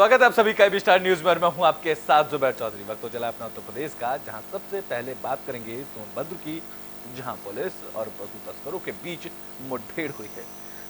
स्वागत है आप सभी का स्टार न्यूज में। मैं हूं आपके साथ जुबैर चौधरी। वक्त तो चला अपना उत्तर प्रदेश का, जहां सबसे पहले बात करेंगे सोनभद्र की, जहां पुलिस और पशु तस्करों के बीच मुठभेड़ हुई है।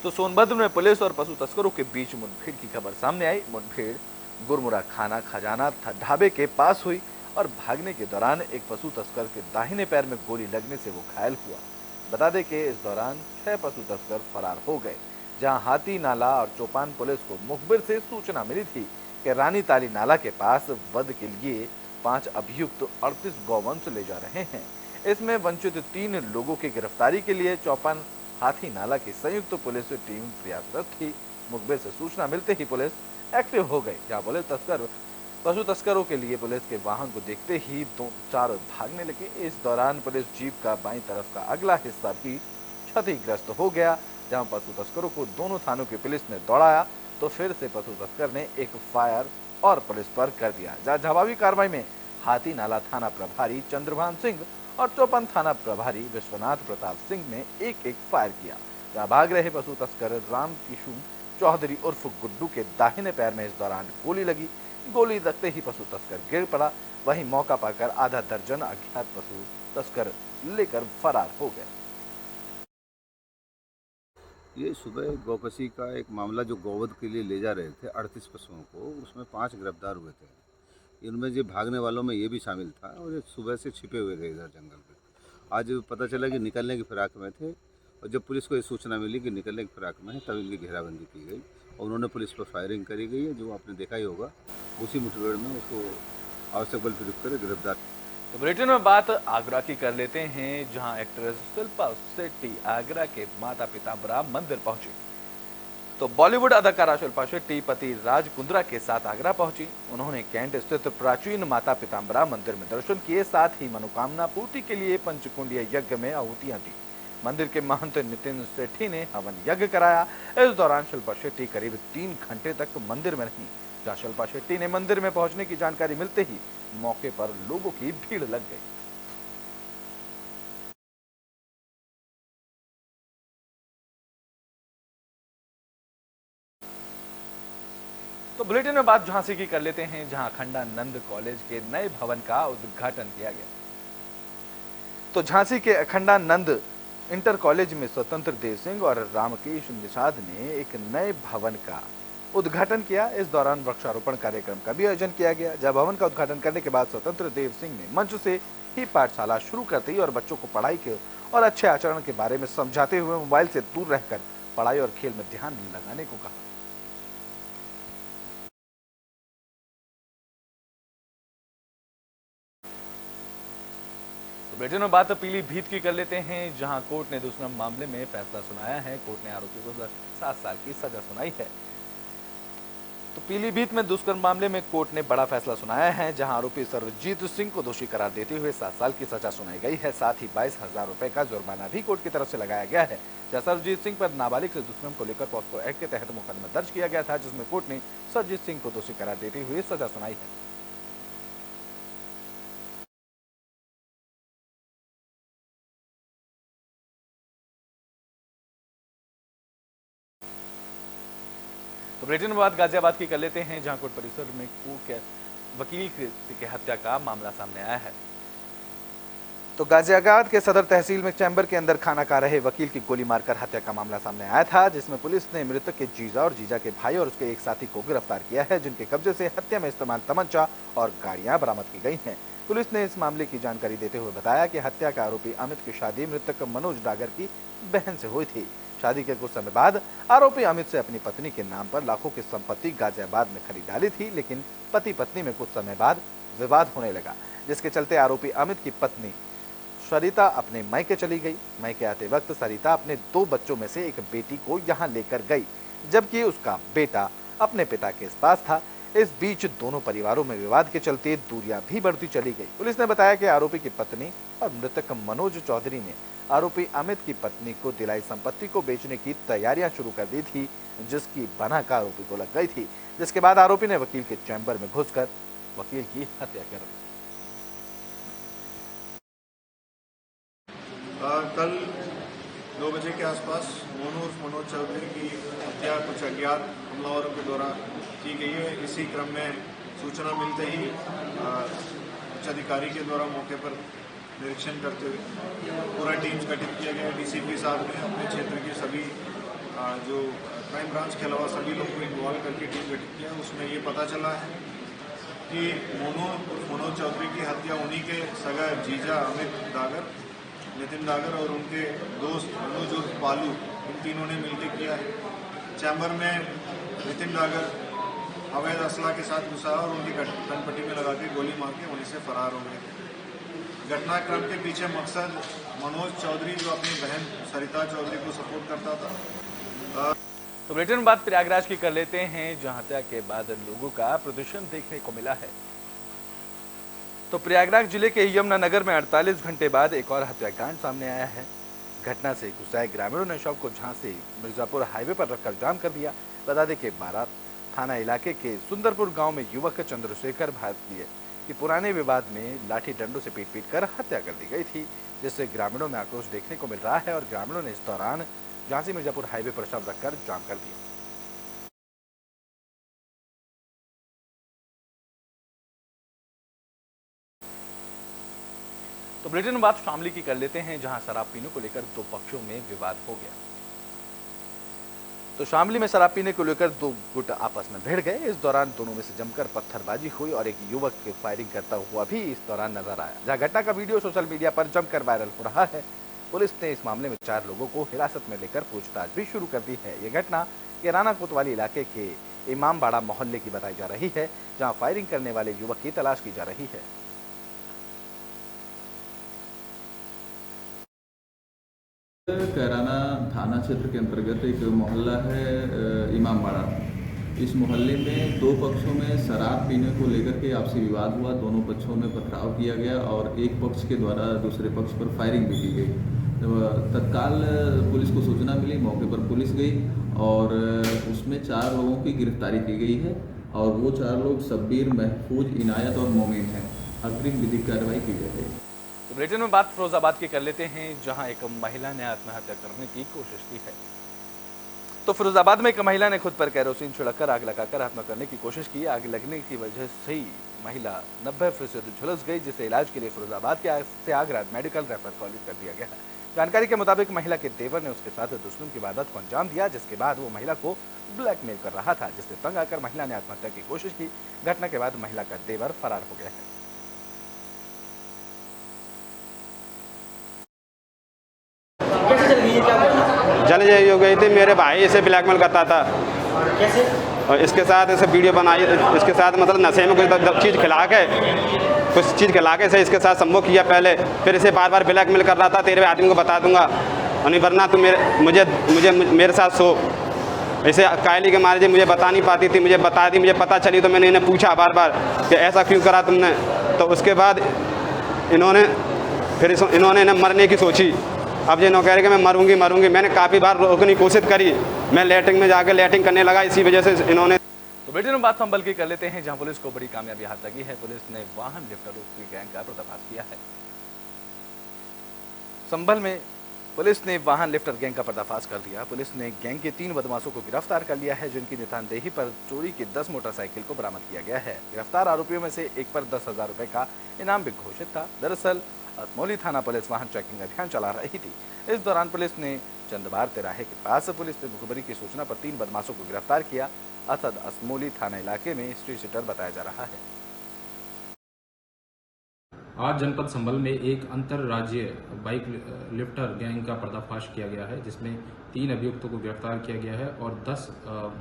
तो सोनभद्र में पुलिस और पशु तस्करों के बीच मुठभेड़ की खबर सामने आई। मुठभेड़ गुरमुरा खाना खजाना ढाबे के पास हुई और भागने के दौरान एक पशु तस्कर के दाहिने पैर में गोली लगने से वो घायल हुआ। बता दें कि इस दौरान 6 पशु तस्कर फरार हो गए, जहां हाथी नाला और चौपान पुलिस को मुखबिर से सूचना मिली थी कि रानी ताली नाला के पास वध के लिए 5 अभियुक्त 38 गौवंश ले जा रहे हैं। इसमें वंचित 3 लोगों की गिरफ्तारी के लिए चौपान हाथी नाला की संयुक्त पुलिस टीम प्रयासरत थी। मुखबिर से सूचना मिलते ही पुलिस एक्टिव हो गई, जहां पशु तस्करों के लिए पुलिस के वाहन को देखते ही 4 भागने लगे। इस दौरान पुलिस जीप का बाईं तरफ का अगला हिस्सा भी क्षतिग्रस्त हो गया। जहां पशु तस्करों को दोनों थानों की पुलिस ने दौड़ाया तो फिर से पशु तस्कर ने एक फायर और पुलिस पर कर दिया। जहां जवाबी कार्रवाई में हाथी नाला थाना प्रभारी चंद्रभान सिंह और चौपान थाना प्रभारी विश्वनाथ प्रताप सिंह ने एक फायर किया। जहां भाग रहे पशु तस्कर राम किशु चौधरी उर्फ गुड्डू के दाहिने पैर में इस दौरान गोली लगी। गोली लगते ही पशु तस्कर गिर पड़ा। वहीं मौका पाकर आधा दर्जन अज्ञात पशु तस्कर लेकर फरार हो गए। ये सुबह गौकशी का एक मामला जो गौवध के लिए ले जा रहे थे 38 पशुओं को, उसमें 5 गिरफ्तार हुए थे। इनमें जो भागने वालों में ये भी शामिल था और ये सुबह से छिपे हुए थे इधर जंगल में। आज पता चला कि निकलने की फिराक में थे और जब पुलिस को ये सूचना मिली कि निकलने की फिराक में है तब इनकी घेराबंदी की गई और उन्होंने पुलिस पर फायरिंग करी गई है, जो आपने देखा ही होगा। उसी मुठभेड़ में उसको आवश्यक बल प्रयुक्त कर गिरफ्तार। तो बुलेटिन में बात आगरा की कर लेते हैं, जहां एक्ट्रेस शिल्पा शेट्टी आगरा के माता पिताम्बरा मंदिर पहुंची। तो बॉलीवुड अदाकारा शिल्पा शेट्टी पति राज कुंद्रा के साथ आगरा पहुंची। उन्होंने कैंट स्थित प्राचीन माता पिताम्बरा मंदिर में दर्शन किए, साथ ही मनोकामना पूर्ति के लिए पंचकुंडीय यज्ञ में आहुतियां दी। मंदिर के महंत नितिन सेठी ने हवन यज्ञ कराया। इस दौरान शिल्पा शेट्टी करीब 3 घंटे तक मंदिर में रहीं। जहां शिल्पा शेट्टी ने मंदिर में पहुंचने की जानकारी मिलते ही मौके पर लोगों की भीड़ लग गई। तो बुलेटिन में बात झांसी की कर लेते हैं, जहां अखंडानंद कॉलेज के नए भवन का उद्घाटन किया गया। तो झांसी के अखंडानंद इंटर कॉलेज में स्वतंत्र देव सिंह और रामकेश निषाद ने एक नए भवन का उद्घाटन किया। इस दौरान वृक्षारोपण कार्यक्रम का भी आयोजन किया गया। जब भवन का उद्घाटन करने के बाद स्वतंत्र देव सिंह ने मंच से ही पाठशाला शुरू करते ही और बच्चों को पढ़ाई के और अच्छे आचरण के बारे में समझाते हुए मोबाइल से दूर रहकर पढ़ाई और खेल में ध्यान लगाने को कहा। तो बुलेटिन में बात पीलीभीत की कर लेते हैं, जहां कोर्ट ने दुष्कर्म मामले में फैसला सुनाया है। कोर्ट ने आरोपी को 7 साल की सजा सुनाई है। तो पीलीभीत में दुष्कर्म मामले में कोर्ट ने बड़ा फैसला सुनाया है, जहां आरोपी सर्वजीत सिंह को दोषी करार देते हुए 7 साल की सजा सुनाई गई है। साथ ही 22,000 रुपए का जुर्माना भी कोर्ट की तरफ से लगाया गया है। जहां सर्वजीत सिंह पर नाबालिग से दुष्कर्म को लेकर पॉक्सो एक्ट के तहत मुकदमा दर्ज किया गया था, जिसमें कोर्ट ने सर्वजीत सिंह को दोषी करार देते हुए सजा सुनाई है। तो बुलेटिन में बात गाजियाबाद की कर लेते हैं, जहां कोर्ट परिसर में वकील की हत्या का मामला सामने आया है। तो गाजियाबाद के सदर तहसील में चैम्बर के अंदर खाना खा रहे वकील की गोली मारकर हत्या का मामला सामने आया था, जिसमें पुलिस ने मृतक के जीजा और जीजा के भाई और उसके एक साथी को गिरफ्तार किया है, जिनके कब्जे से हत्या में इस्तेमाल तमंचा और गाड़ियां बरामद की गई हैं। पुलिस ने इस मामले की जानकारी देते हुए बताया कि हत्या का आरोपी अमित की शादी मृतक मनोज डागर की बहन से हुई थी। शादी के कुछ समय बाद आरोपी अमित से अपनी पत्नी के नाम पर लाखों की संपत्ति गाजियाबाद में खरीद डाली थी, लेकिन पति पत्नी में कुछ समय बाद विवाद होने लगा, जिसके चलते आरोपी अमित की पत्नी सरिता अपने मायके चली गई। मायके आते वक्त सरिता अपने 2 बच्चों में से एक बेटी को यहाँ लेकर गई, जबकि उसका बेटा अपने पिता के पास था। इस बीच दोनों परिवारों में विवाद के चलते दूरियां भी बढ़ती चली गई। पुलिस ने बताया कि आरोपी की पत्नी और मृतक मनोज चौधरी ने आरोपी अमित की पत्नी को दिलाई संपत्ति को बेचने की तैयारियां शुरू कर दी थी, जिसकी भनक आरोपी को लग गई थी, जिसके बाद आरोपी ने वकील के चैम्बर में घुसकर वकील की हत्या कर दी। कल 2 बजे के आसपास मनोज चौधरी की हत्या कुछ अज्ञात हमलावरों के द्वारा की गई है। इसी क्रम में सूचना मिलते ही उच्च अधिकारी के द्वारा मौके पर निरीक्षण करते हुए पूरा टीम्स गठित किया गया। डीसीपी साहब ने अपने क्षेत्र के सभी जो क्राइम ब्रांच के अलावा सभी लोगों को इन्वॉल्व करके टीम गठित किया। उसमें ये पता चला है कि मनोज चौधरी की हत्या उन्हीं के सगा जीजा अमित डागर, नितिन डागर और उनके दोस्त अनुज उर्फ पालू, इन तीनों ने मिलकर किया है। चैम्बर में नितिन डागर अवैध असला के साथ घुसा और उनकी कनपट्टी में लगा के गोली मार के वहीं से फरार हो गए। घटनाक्रम के पीछे मकसद मनोज चौधरी जो अपनी बहन सरिता चौधरी को सपोर्ट करता था। तो बुलेटिन में बात प्रयागराज की कर लेते हैं, जहां हत्या के बाद लोगों का प्रदर्शन देखने को मिला है। तो प्रयागराज जिले के यमुनानगर में 48 घंटे बाद एक और हत्याकांड सामने आया है। घटना से गुस्साए ग्रामीणों ने शव को झांसी मिर्जापुर हाईवे पर रखकर जाम कर दिया। बता दें कि बारात थाना इलाके के सुंदरपुर गांव में युवक चंद्रशेखर भारतीय की पुराने विवाद में लाठी डंडों से पीट कर हत्या कर दी गई थी, जिससे ग्रामीणों में आक्रोश देखने को मिल रहा है और ग्रामीणों ने इस दौरान झांसी मिर्जापुर हाईवे पर शव रखकर जाम कर दिया। तो बुलेटिन में बात शामली की कर लेते हैं, जहां शराब पीने को लेकर दो पक्षों में विवाद हो गया। तो शामली में शराब पीने को लेकर दो गुट आपस में भिड़ गए। इस दौरान दोनों में से जमकर पत्थरबाजी हुई और एक युवक के फायरिंग करता हुआ भी इस दौरान नजर आया। जहां घटना का वीडियो सोशल मीडिया पर जमकर वायरल हो रहा है। पुलिस ने इस मामले में 4 लोगों को हिरासत में लेकर पूछताछ भी शुरू कर दी है। यह घटना किराना कोतवाली इलाके के इमामबाड़ा मोहल्ले की बताई जा रही है, जहां फायरिंग करने वाले युवक की तलाश की जा रही है। कैराना थाना क्षेत्र के अंतर्गत एक मोहल्ला है इमामबाड़ा। इस मोहल्ले में दो पक्षों में शराब पीने को लेकर के आपसी विवाद हुआ। दोनों पक्षों में पथराव किया गया और एक पक्ष के द्वारा दूसरे पक्ष पर फायरिंग भी की गई। तत्काल पुलिस को सूचना मिली, मौके पर पुलिस गई और उसमें 4 लोगों की गिरफ्तारी की गई है और वो 4 लोग शब्बीर, महफूज, इनायत और मोमिन हैं। अग्रिम विधिक कार्रवाई की जाएगी। तो बुलेटिन में बात फिरोजाबाद की कर लेते हैं, जहां एक महिला ने आत्महत्या करने की कोशिश की है। तो फिरोजाबाद में एक महिला ने खुद पर केरोसिन छिड़ककर आग लगाकर आत्महत्या करने की कोशिश की। आग लगने की वजह से ही महिला 90% झुलस गई, जिसे इलाज के लिए फिरोजाबाद के त्यागराज मेडिकल रेफर कॉलेज कर दिया गया है। जानकारी के मुताबिक महिला के देवर ने उसके साथ दुष्कर्म की वारदात को अंजाम दिया, जिसके बाद वो महिला को ब्लैकमेल कर रहा था, जिससे तंग आकर महिला ने आत्महत्या की कोशिश की। घटना के बाद महिला का देवर फरार हो गया है। जल जाई हो गई थी। मेरे भाई इसे ब्लैकमेल करता था। कैसे? और इसके साथ ऐसे वीडियो बनाई, इसके साथ मतलब नशे में कुछ चीज़ खिला के इसे इसके साथ संभोग किया पहले, फिर इसे बार बार ब्लैकमेल कर रहा था, तेरे आदमी को बता दूंगा और नहीं वरना तू मेरे साथ सो। इसे कायली के मारे मुझे बता नहीं पाती थी, मुझे बता दी। मुझे पता चली तो मैंने इन्हें पूछा बार बार कि ऐसा क्यों करा तुमने। तो उसके बाद इन्होंने इन्हें मरने की सोची। अब ये कह रहे कि मैं मरूंगी। मैंने काफ़ी बार रोकने की कोशिश करी, मैं लैट्रिन में जाकर लैट्रिन करने लगा, इसी वजह से इन्होंने। तो बुलेटिन में बात संभल की कर लेते हैं, जहां पुलिस को बड़ी कामयाबी हाथ लगी है। पुलिस ने वाहन लिफ्टरों की गैंग का पर्दाफाश किया है। संभल में पुलिस ने वाहन लिफ्टर गैंग का पर्दाफाश कर दिया। पुलिस ने गैंग के 3 बदमाशों को गिरफ्तार कर लिया है, जिनकी निशानदेही पर चोरी की 10 मोटरसाइकिल को बरामद किया गया है। गिरफ्तार आरोपियों में से एक पर 10,000 रुपए का इनाम भी घोषित था। दरअसल असमोली थाना पुलिस वाहन चेकिंग अभियान चला रही थी। इस दौरान पुलिस ने चंदबार तिराहे के पास पुलिस ने मुखबरी की सूचना पर 3 बदमाशों को गिरफ्तार किया। असद असमोली थाना इलाके में स्ट्रीट सीटर बताया जा रहा है। आज जनपद संभल में एक अंतरराज्यीय बाइक लिफ्टर गैंग का पर्दाफाश किया गया है, जिसमें 3 अभियुक्तों को गिरफ्तार किया गया है और 10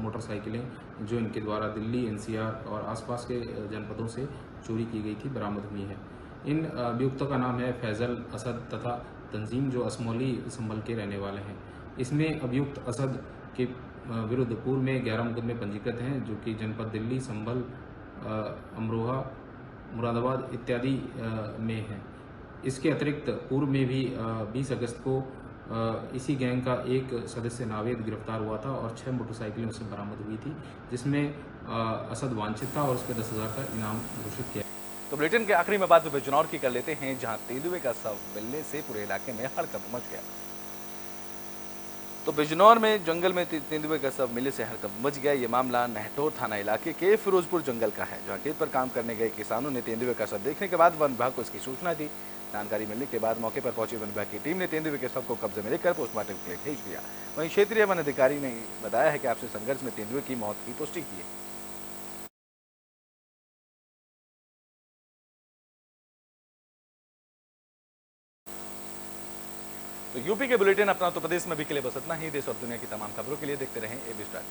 मोटरसाइकिलें जो इनके द्वारा दिल्ली, एनसीआर और आसपास के जनपदों से चोरी की गई थी बरामद हुई हैं। इन अभियुक्तों का नाम है फैजल, असद तथा तंजीम, जो असमौली संभल के रहने वाले हैं। इसमें अभियुक्त असद के विरुद्ध पूर्व में 11 मुकदमे पंजीकृत हैं, जो कि जनपद दिल्ली, संभल, अमरोहा, मुरादाबाद इत्यादि में हैं। इसके अतिरिक्त पूर्व में भी 20 अगस्त को इसी गैंग का एक सदस्य नावेद गिरफ्तार हुआ था और 6 मोटरसाइकिलें उससे बरामद हुई थी, जिसमें असद वांछित था और उसके 10,000 का इनाम घोषित किया। तो बुलेटिन के आखिरी में बात बिजनौर की कर लेते हैं, जहां तेंदुए का शव मिलने से पूरे इलाके में हड़कंप मच गया। तो बिजनौर में जंगल में तेंदुए का शव मिलने से हड़कंप मच गया। ये मामला नहटौर थाना इलाके के फिरोजपुर जंगल का है, जहां खेत पर काम करने गए किसानों ने तेंदुए का शव देखने के बाद वन विभाग को इसकी सूचना दी। जानकारी मिलने के बाद मौके पर पहुंची वन विभाग की टीम ने तेंदुए के शव को कब्जे में लेकर पोस्टमार्टम के लिए भेज दिया। वहीं क्षेत्रीय वन अधिकारी ने बताया है कि आपसी संघर्ष में तेंदुए की मौत की पुष्टि की है। तो यूपी के बुलेटिन अपना उत्तर प्रदेश में भी के लिए बस इतना ही। देश और दुनिया की तमाम खबरों के लिए देखते रहें एबी स्टार।